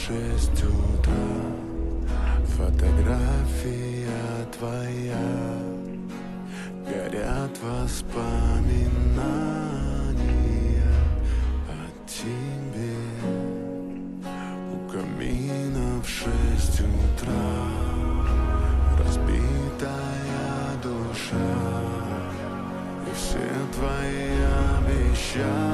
6 утра. Фотография твоя, горят воспоминания о тебе. У камина в 6 утра разбитая душа, и все твои обещания